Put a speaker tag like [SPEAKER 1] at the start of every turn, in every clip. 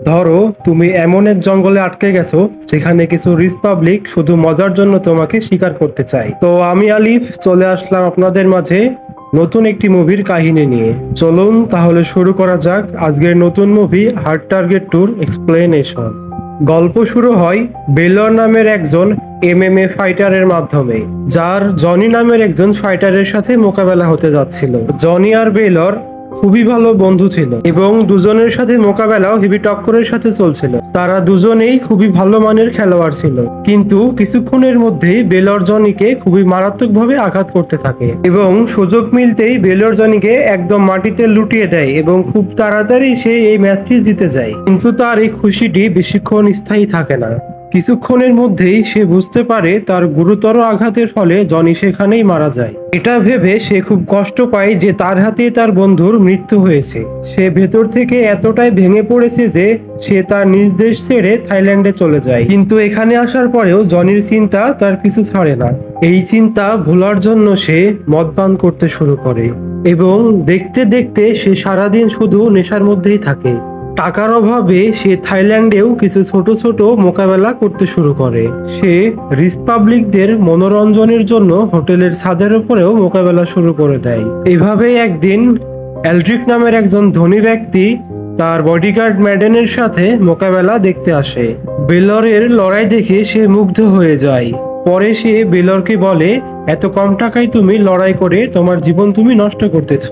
[SPEAKER 1] ধরো তুমি এমন এক জঙ্গলে আটকে গেছো যেখানে কিছু রিপাবলিক শুধু মজার জন্য তোমাকে শিকার করতে চায়। তো আমি আলিফ চলে আসলাম আপনাদের মাঝে নতুন একটি মুভির কাহিনী নিয়ে। চলুন তাহলে শুরু করা যাক আজকের নতুন movie hard target tour explanation. গল্প শুরু হয় বেলর নামের একজন এমএমএ ফাইটারের মাধ্যমে, যার জনি নামের একজন ফাইটারের সাথে মোকাবেলা হতে যাচ্ছিল। জনি আর বেলর খুবই ভালো বন্ধু ছিল এবং দুজনের সাথে মোকাবেলাও হেভি টক্করের সাথে চলছিল। তারা দুজনেই খুবই ভালো মানের খেলোয়াড় ছিল, কিন্তু কিছুক্ষণের মধ্যেই বেলর জনিকে খুবই মারাত্মকভাবে আঘাত করতে থাকে এবং সুযোগ মিলতেই বেলর জনিকে একদম মাটিতে লুটিয়ে দেয় এবং খুব তাড়াতাড়ি সে এই ম্যাচটি জিতে যায়। কিন্তু তার এই খুশিটি বেশিক্ষণ স্থায়ী থাকে না। কিছুক্ষণের মধ্যেই সে বুঝতে পারে তার গুরুতর আঘাতের ফলে জনি সেখানেই মারা যায়। এটা ভেবে সে খুব কষ্ট পায় যে তার হাতে তার বন্ধুর মৃত্যু হয়েছে। সে ভেতর থেকে এতটাই ভেঙে পড়েছে যে সে তার নিজ দেশ ছেড়ে থাইল্যান্ডে চলে যায়। কিন্তু এখানে আসার পরেও জনির চিন্তা তার পিছু ছাড়ে না। এই চিন্তা ভোলার জন্য সে মদ পান করতে শুরু করে এবং দেখতে দেখতে সে সারাদিন শুধু নেশার মধ্যেই থাকে। টাকার অভাবে সে থাইল্যান্ডেও কিছু ছোট ছোট মোকাবেলা করতে শুরু করে। সে রিপাবলিকদের মনোরঞ্জনের জন্য হোটেলের ছাদের উপরেও মোকাবেলা শুরু করে দেয়। এভাবেই একদিন এলড্রিক নামের একজন ধনী ব্যক্তি তার বডিগার্ড ম্যাডেনের সাথে মোকাবেলা দেখতে আসে। বেলরের লড়াই দেখে সে মুগ্ধ হয়ে যায়। পরে সে বেলরকে বলে, এত কম টাকায় তুমি লড়াই করে তোমার জীবন তুমি নষ্ট করতেছ।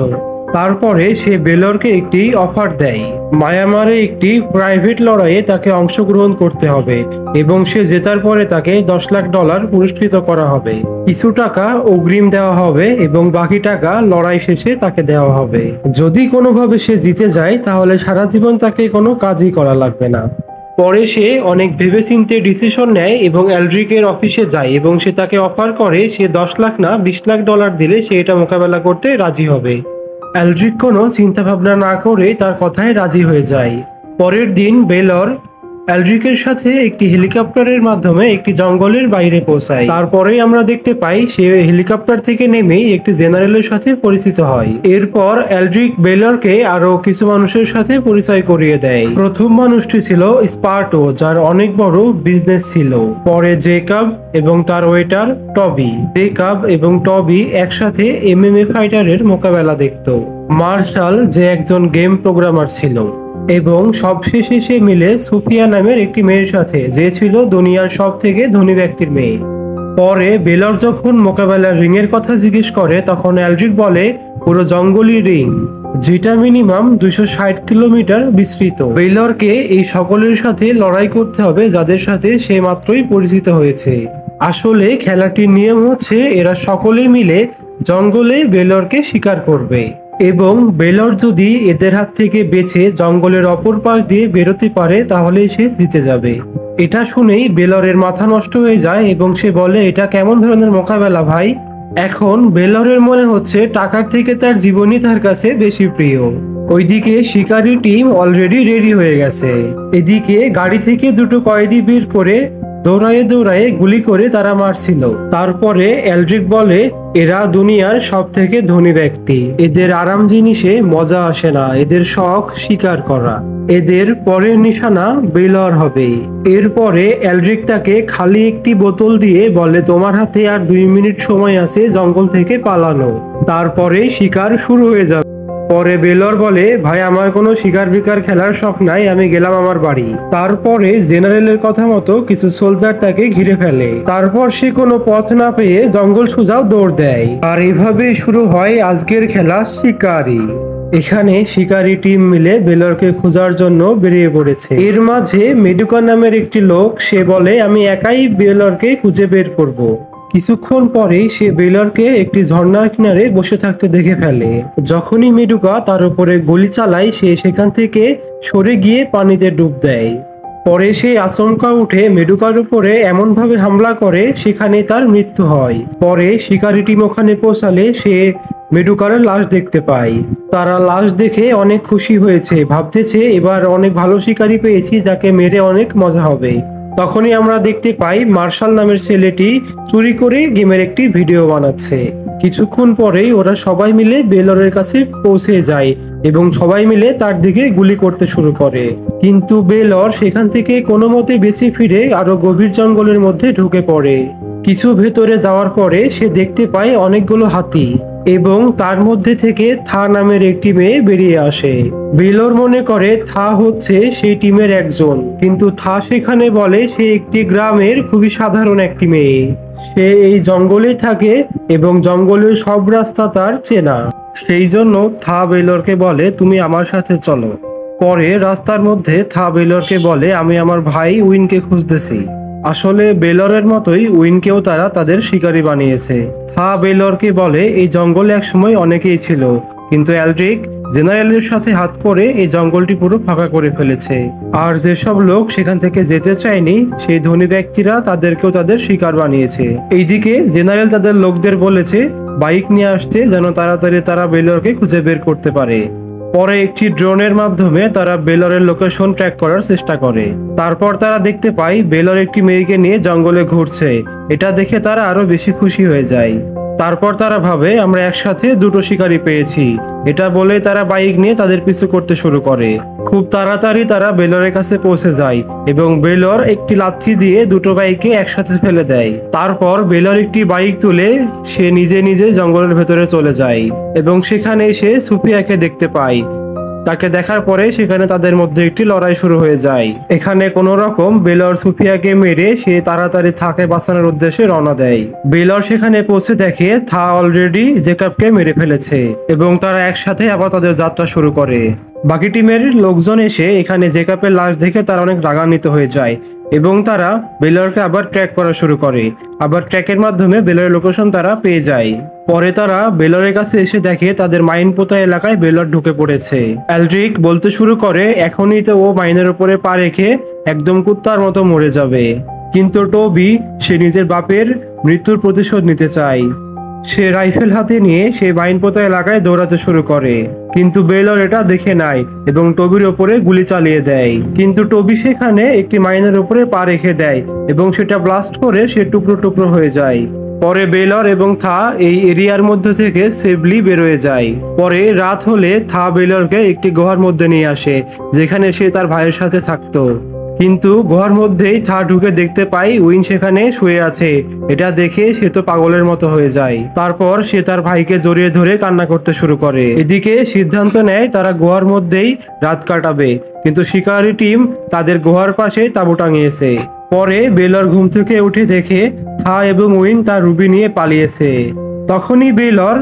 [SPEAKER 1] তারপরে সে বেলরকে একটি অফার দেয়, মায়ামারে একটি প্রাইভেট লড়াইয়ে তাকে অংশগ্রহণ করতে হবে এবং সে জেতার পরে তাকে $10 লাখ পুরস্কৃত করা হবে। কিছু টাকা অগ্রিম দেওয়া হবে এবং বাকি টাকা লড়াই শেষে তাকে দেওয়া হবে। যদি কোনোভাবে সে জিতে যায় তাহলে সারা জীবন তাকে কোনো কাজই করা লাগবে না। পরে সে অনেক ভেবেচিন্তে ডিসিশন নেয় এবং এলড্রিকের অফিসে যায় এবং সে তাকে অফার করে সে $10 লাখ না $20 লাখ দিলে সে এটা মোকাবেলা করতে রাজি হবে। এলড্রিক কোনো চিন্তা ভাবনা না করে তার কথায় রাজি হয়ে যায়। পরের দিন বেলর এলড্রিকের সাথে একটি হেলিকপ্টারের মাধ্যমে একটি জঙ্গলের বাইরে পৌঁছায়। তারপরেই আমরা দেখতে পাই সে হেলিকপ্টার থেকে নেমে একটি জেনারেলের সাথে পরিচিত হয়। এরপর এলড্রিক বেলরকে আরো কিছু মানুষের সাথে পরিচয় করিয়ে দেয়। প্রথম মানুষটি ছিল স্পার্টো, যার অনেক বড় বিজনেস ছিল। পরে জেকাব এবং তার ওয়েটার টবি। জেকাব এবং টবি একসাথে এমএমএ ফাইটারের মোকাবেলা দেখত। মার্শাল, যে একজন গেম প্রোগ্রামার ছিল, এবং সবশেষে সে মিলে সুফিয়া নামের একটি মেয়ের সাথে, যে ছিল দুনিয়ার সব থেকে ধনী ব্যক্তির মেয়ে। পরে বেলর যখন মোকাবেলার রিং এর কথা জিজ্ঞেস করে তখন এলড্রিক বলে পুরো জঙ্গলি রিং, যেটা মিনিমাম 260 কিলোমিটার বিস্তৃত। বেলরকে এই সকলের সাথে লড়াই করতে হবে যাদের সাথে সে মাত্রই পরিচিত হয়েছে। আসলে খেলাটির নিয়ম হচ্ছে এরা সকলে মিলে জঙ্গলে বেলরকে শিকার করবে এবং বেলর যদি এদের হাত থেকে বেঁচে জঙ্গলের অপর পাশ দিয়ে বেরোতে পারে তাহলে সে জিতে যাবে। এটা শুনেই বেলরের মাথা নষ্ট হয়ে যায় এবং সে বলে, এটা কেমন ধরনের মোকাবেলা ভাই? এখন বেলরের মনে হচ্ছে টাকার থেকে তার জীবনই তার কাছে বেশি প্রিয়। ওইদিকে শিকারি টিম অলরেডি রেডি হয়ে গেছে। এদিকে গাড়ি থেকে দুটো কয়েদি বের করে দৌড়ায়ে দৌড়ায়ে গুলি করে তারা মারছিল। তারপরে এলড্রিক বলে, এরা দুনিয়ার সব থেকে ধনী ব্যক্তি, এদের আরাম জিনিসে মজা আসে না, এদের শখ শিকার করা, এদের পরের নিশানা বেলর হবে। এরপরে এলড্রিক তাকে খালি একটি বোতল দিয়ে বলে, তোমার হাতে আর 2 মিনিট সময় আছে জঙ্গল থেকে পালানো, তারপরে শিকার শুরু হয়ে যাবে। পরে বেলর বলে, ভাই আমার কোনো শিকার বিকার খেলার শখ নাই, আমি গেলাম আমার বাড়ি। তারপরে জেনারেলের কথা মতো কিছু সোলজার তাকে ঘিরে ফেলে। তারপর সে কোনো পথ না পেয়ে জঙ্গল সোজাও দৌড় দেয়। আর এভাবেই শুরু হয় আজকের খেলা শিকারি। এখানে শিকারি টিম মিলে বেলরকে খোঁজার জন্য বেরিয়ে পড়েছে। এর মাঝে মেডুকা নামের একটি লোক, সে বলে আমি একাই বেলরকে খুঁজে বের করব। কিছুক্ষণ পরেই সে বেলরকে একটি ঝর্ণার কিনারে বসে থাকতে দেখে ফেলে। যখনই মেডুকা তার উপরে গুলি চালায় সে সেখান থেকে সরে গিয়ে পানিতে ডুব দেয়। পরে সে আচমকা উঠে মেডুকার উপরে এমন ভাবে হামলা করে সেখানে তার মৃত্যু হয়। পরে শিকারি টিম ওখানে পৌঁছালে সে মেডুকার লাশ দেখতে পায়। তারা লাশ দেখে অনেক খুশি হয়েছে, ভাবতেছে এবার অনেক ভালো শিকারি পেয়েছি, যাকে মেরে অনেক মজা হবে। তখনই আমরা দেখতে পাই মার্শাল নামের ছেলেটি চুরি করে গেমের একটি ভিডিও বানাচ্ছে। কিছুক্ষণ পরেই ওরা সবাই মিলে বেলরের কাছে পৌঁছে যায় এবং সবাই মিলে তার দিকে গুলি করতে শুরু করে। কিন্তু বেলর সেখান থেকে কোনো মতে বেঁচে ফিরে আরো গভীর জঙ্গলের মধ্যে ঢুকে পড়ে। কিছু ভেতরে যাওয়ার পরে সে দেখতে পায় অনেকগুলো হাতি এবং তার মধ্যে থেকে থা নামের একটি মেয়ে বেরিয়ে আসে। বেলর মনে করে থা হচ্ছে সেই টিমের একজন, কিন্তু থা সেখানে বলে সে একটি গ্রামের খুবই সাধারণ একটি মেয়ে। সে এই জঙ্গলেই থাকে এবং জঙ্গলের সব রাস্তা তার চেনা। সেই জন্য থা বেলরকে বলে তুমি আমার সাথে চলো। পরে রাস্তার মধ্যে থা বেলরকে বলে আমি আমার ভাই উইনকে খুঁজতেছি। আসলে বেলরের মতোই উইনকেও তারা তাদের শিকারী বানিয়েছে। থা বেলরকে বলে এই জঙ্গলে একসময় অনেকেই ছিল, কিন্তু এলড্রিক জেনারেলের সাথে হাত করে এই জঙ্গলটি পুরো ফাঁকা করে ফেলেছে। আর যেসব লোক সেখান থেকে যেতে চায়নি সেই ধনী ব্যক্তিরা তাদেরকেও তাদের শিকার বানিয়েছে। এইদিকে জেনারেল তাদের লোকদের বলেছে বাইক নিয়ে আসতে, যেন তাড়াতাড়ি তারা বেলরকে খুঁজে বের করতে পারে। পরে একটি ড্রোনের মাধ্যমে তারা বেলরের লোকেশন ট্র্যাক করার চেষ্টা করে। তারপর তারা দেখতে পায় বেলর একটি মেয়েকে নিয়ে জঙ্গলে ঘুরছে। এটা দেখে তারা আরো বেশি খুশি হয়ে যায়। তারপর তারা ভাবে আমরা একসাথে দুটো শিকারী পেয়েছি। এটা বলে তারা বাইক নিয়ে তাদের পিছু করতে শুরু করে। খুব তাড়াতাড়ি তারা বেলরের কাছে পৌঁছে যায় এবং বেলর একটি লাথি দিয়ে দুটো বাইককে একসাথে ফেলে দেয়। তারপর বেলর একটি বাইক তুলে সে নিজে নিজে জঙ্গলের ভেতরে চলে যায় এবং সেখানে এসে সুফিয়াকে দেখতে পায়। তাকে দেখার পরে সেখানে তাদের মধ্যে একটি লড়াই শুরু হয়ে যায়। এখানে কোনো রকম বেলর সুফিয়াকে মেরে সে তাড়াতাড়ি থাকে বাঁচানোর উদ্দেশ্যে রওনা দেয়। বেলর সেখানে পৌঁছে দেখে থা অলরেডি জেকবকে মেরে ফেলেছে এবং তারা একসাথে আবার তাদের যাত্রা শুরু করে। বাকি টিমের লোকজন এসে এখানে জেকবের লাশ দেখে তারা অনেক রাগান্বিত হয়ে যায় এবং তারা বেলরকে আবার ট্র্যাক করা শুরু করে। আবার ট্র্যাকের মাধ্যমে বেলরের লোকেশন তারা পেয়ে যায়। পরে তারা বেলরের কাছে এসে দেখে তাদের মাইন পোতা এলাকায় বেলর ঢুকে পড়েছে। এলড্রিক বলতে শুরু করে এখনই তো ও মাইনের উপরে পা রেখে একদম কুত্তার মতো মরে যাবে, কিন্তু টোবি সে নিজের বাপের মৃত্যুর প্রতিশোধ নিতে চায়। সে রাইফেল হাতে নিয়ে সে মাইন পোতা এলাকায় দৌড়াতে শুরু করে, কিন্তু বেলর এটা দেখে নেয় এবং টোবির ওপরে গুলি চালিয়ে দেয়। কিন্তু টোবি সেখানে একটি মাইনের উপরে পা রেখে দেয় এবং সেটা ব্লাস্ট করে সে টুকরো টুকরো হয়ে যায়। পরে বেলর এবং থা এই এরিয়ার মধ্যে থেকে সেফলি বেরোয় যায়। পরে রাত হলে থা বেলরকে একটি গুহার মধ্যে নিয়ে আসে যেখানে সে তার ভাইয়ের সাথে থাকতো। কিন্তু গুহার মধ্যেই থা ঢুকে দেখতে পায় উইন সেখানে শুয়ে আছে। এটা দেখে সে তো পাগলের মতো হয়ে যায়। তারপর সে তার ভাইকে জড়িয়ে ধরে কান্না করতে শুরু করে। এদিকে সিদ্ধান্ত নেয় তারা গুহার মধ্যেই রাত কাটাবে, কিন্তু শিকারী টিম তাদের গুহার পাশে তাঁবু টাঙিয়েছে। পরে বেলর ঘুম থেকে উঠে দেখে থা এবং উইন তার রুবি নিয়ে পালিয়েছে। তখনই বেলর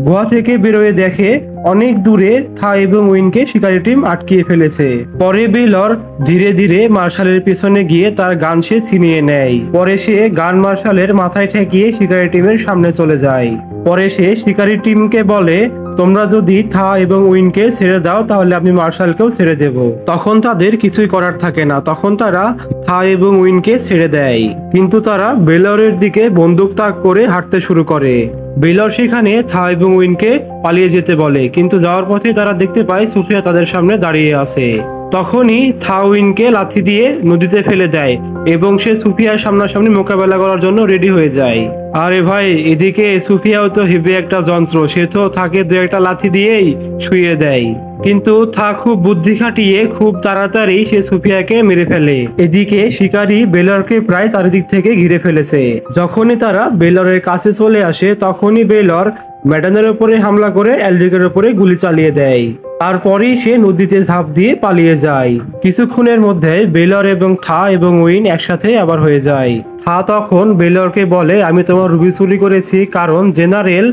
[SPEAKER 1] গুহা থেকে বেরোয় দেখে অনেক দূরে থা এবং উইনকে শিকারী টিম আটকিয়ে ফেলেছে। পরে বেলর ধীরে ধীরে মার্শালের পিছনে গিয়ে তার গান সে ছিনিয়ে নেয়। পরে সে গান মার্শালের মাথায় ঠেকিয়ে শিকারী টিমের সামনে চলে যায়। পরে সে শিকারী টিমকে বলে তোমরা যদি থা এবং উইনকে ছেড়ে দাও তাহলে আমি মার্শালকেও ছেড়ে দেব। তখন তাদের কিছুই করার থাকে না, তখন তারা থা এবং উইনকে ছেড়ে দেয়। কিন্তু তারা বেলরের দিকে বন্দুক তাক করে হাঁটতে শুরু করে। বেলর সেখানে থা এবং উইনকে পালিয়ে যেতে বলে, কিন্তু যাওয়ার পথে তারা দেখতে পায় সুফিয়া তাদের সামনে দাঁড়িয়ে আছে। তখনই থা উইনকে লাথি দিয়ে নদীতে ফেলে দেয় এবং সে সুফিয়ার সামনাসামনি মোকাবেলা করার জন্য রেডি হয়ে যায়। আরে ভাই, এদিকে সুফিয়াও তো হেভি একটা যন্ত্র, সে তো থাকে দু একটা লাথি দিয়েই শুয়ে দেয়। কিন্তু থা খুব বুদ্ধি খাটিয়ে খুব তাড়াতাড়ি সে সুফিয়াকে মেরে ফেলে। এদিকে শিকারী বেলরকে প্রায় চারিদিক থেকে ঘিরে ফেলেছে। যখনই তারা বেলরের কাছে চলে আসে তখনই বেলর ম্যাডানের উপরে হামলা করে এলড্রিকের উপরে গুলি চালিয়ে দেয়। তারপরেই সে নদীতে ঝাঁপ দিয়ে পালিয়ে যায়। কিছুক্ষণের মধ্যে বেলর এবং থা এবং উইন একসাথে আবার হয়ে যায়। থা তখন বেলরকে বলে আমি তোমার রুবি চুরি করেছি, কারণ জেনারেল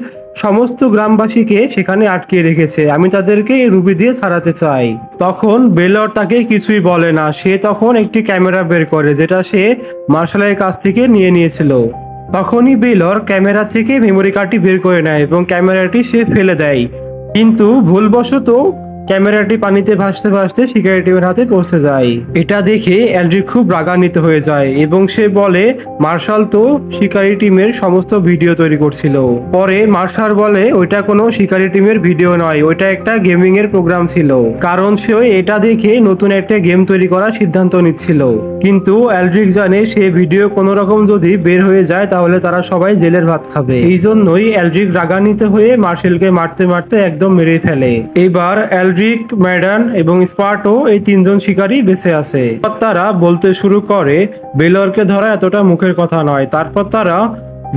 [SPEAKER 1] সমস্ত গ্রামবাসীকে সেখানে আটকিয়ে রেখেছে, আমি তাদেরকে এই রুবি দিয়ে ছাড়াতে চাই। তখন বেলর তাকে কিছুই বলে না। সে তখন একটি ক্যামেরা বের করে যেটা সে মার্শালের কাছ থেকে নিয়ে নিয়েছিল। তখনই বেলর ক্যামেরা থেকে মেমোরি কার্ডটি বের করে নেয় এবং ক্যামেরাটি সে ফেলে দেয়, কিন্তু ভুলবশত ক্যামেরাটি পানিতে ভাসতে ভাসতে শিকারী টিমের হাতে পৌঁছে যায়। এটা দেখে এলড্রিক খুব রাগান্বিত হয়ে যায় এবং সে বলে মার্শাল তো শিকারী টিমের সমস্ত ভিডিও তৈরি করছিল। পরে মার্শাল বলে ওইটা কোনো শিকারী টিমের ভিডিও নয়, ওইটা একটা গেমিং এর প্রোগ্রাম ছিল, কারণ সে এটা দেখে নতুন একটা গেম তৈরি করার সিদ্ধান্ত নিচ্ছিল। কিন্তু এলড্রিক জানে সে ভিডিও কোনো রকম যদি বের হয়ে যায় তাহলে তারা সবাই জেলের ভাত খাবে। এই জন্যই এলড্রিক রাগান্বিত হয়ে মার্শালকে মারতে মারতে একদম মেরে ফেলে। এবার এলড্রিক, ম্যাডান এবং স্পার্টো এই তিনজন শিকারী বেঁচে আছে। তারা বলতে শুরু করে বেলরকে ধরা এতটা মুখের কথা নয়। তারপর তারা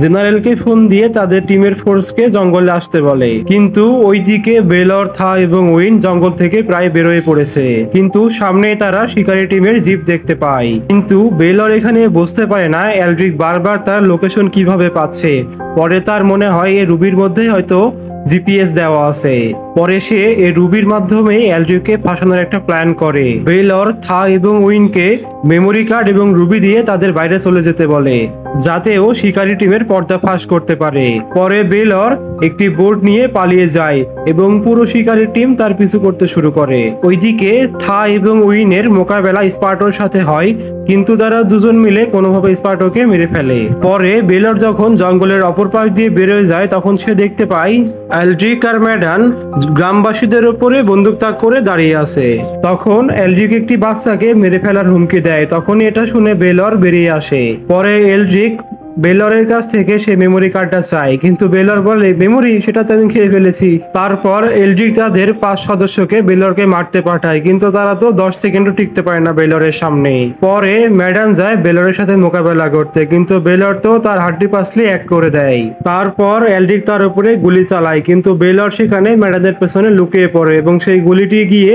[SPEAKER 1] জেনারেলকে ফোন দিয়ে তাদের টিমের ফোর্সকে জঙ্গলে আসতে বলে, কিন্তু ওইদিকে বেলর, থা এবং উইন জঙ্গল থেকে প্রায় বেরোয় পড়েছে। কিন্তু সামনে তারা শিকারী টিমের জিপ দেখতে পায়। কিন্তু বেলর এখানে বুঝতে পারে না এলড্রিক বারবার তার লোকেশন কিভাবে পাচ্ছে। পরে তার মনে হয় এই রুবির মধ্যে হয়তো জিপিএস দেওয়া আছে। পরে সে এই রুবির মাধ্যমে এলড্রিককে ফাঁসানোর একটা প্ল্যান করে। বেলর, থা এবং উইনকে মেমোরি কার্ড এবং রুবি দিয়ে তাদের বাইরে চলে যেতে বলে, যাতে ও শিকারী টিমের পর্দাফাঁস করতে পারে। পরে বেলর একটি বোট নিয়ে পালিয়ে যায় এবং পুরো শিকারী টিম তার পিছু করতে শুরু করে। ওইদিকে থা এবং উইনের মোকাবেলা স্পার্টোর সাথে হয়, কিন্তু তারা দুজন মিলে কোনোভাবে স্পার্টোকে মেরে ফেলে। পরে বেলর যখন জঙ্গলের অপর পাশ দিয়ে বেরোয় যায়, তখন সে দেখতে পায় এলড্রিক আর ম্যাডান গ্রামবাসীদের উপরে বন্দুক তাক করে দাঁড়িয়ে আছে। তখন এলড্রিক একটি বাচ্চাকে মেরে ফেলার হুমকি দেয়। তখন এটা শুনে বেলর বেরিয়ে আসে। পরে এলড্রিক বেলরের কাছ থেকে সে মেমোরি কার্ডটা চায়, কিন্তু বেলর বলে মেমোরি সেটা তো আমি খেয়ে ফেলেছি। তারপর এলড্রিক তাদের 5 সদস্যকে বেলরকে মারতে পাঠায়, কিন্তু তারা তো 10 সেকেন্ডও টিকতে পারে না বেলরের সামনে। পরে ম্যাডাম যায় বেলরের সাথে মোকাবেলা করতে, কিন্তু বেলর তো তার হাড্ডি পাসলি এক করে দেয়। তারপর এলড্রিক তার উপরে গুলি চালায়, কিন্তু বেলর সেখানে ম্যাডানের পেছনে লুকিয়ে পড়ে এবং সেই গুলিটি গিয়ে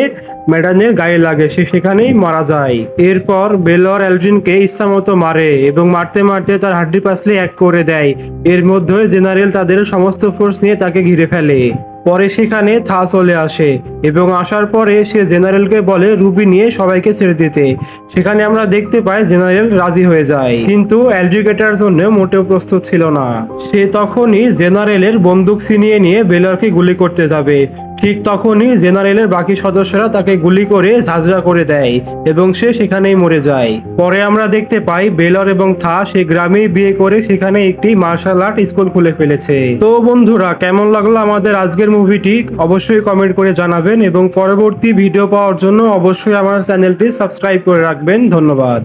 [SPEAKER 1] ম্যাডানের গায়ে লাগে, সে সেখানেই মারা যায়। এরপর বেলর এলড্রিনকে ইচ্ছামতো মারে এবং মারতে মারতে তার হাড্ডি পাসলি এক করে দেয়। এর মধ্যে জেনারেল তাদের সমস্ত ফোর্স নিয়ে তাকে ঘিরে ফেলে। পরে সেখানে থা চলে আসে এবং আসার পরে সে জেনারেলকে বলে রুবি নিয়ে সবাইকে ছেড়ে দিতে। সেখানে আমরা দেখতে পাই জেনারেল রাজি হয়ে যায়, কিন্তু এলড্রিক এটার জন্য মোটেও প্রস্তুত ছিল না। সে তখনই জেনারেলের বন্দুক ছিনিয়ে নিয়ে বেলরকে গুলি করতে যাবে। ঠিক তখনই জেনারেলের বাকি সদস্যরা তাকে গুলি করে ঝাঁঝরা করে দেয় এবং সে সেখানেই মরে যায়। পরে আমরা দেখতে পাই বেলর এবং থা সে গ্রামেই বিয়ে করে সেখানে একটি মার্শাল আর্ট স্কুল খুলে ফেলেছে। তো বন্ধুরা, কেমন লাগলো আমাদের আজকের মুভিটি অবশ্যই কমেন্ট করে জানাবেন এবং পরবর্তী ভিডিও পাওয়ার জন্য অবশ্যই আমার চ্যানেলটি সাবস্ক্রাইব করে রাখবেন। ধন্যবাদ।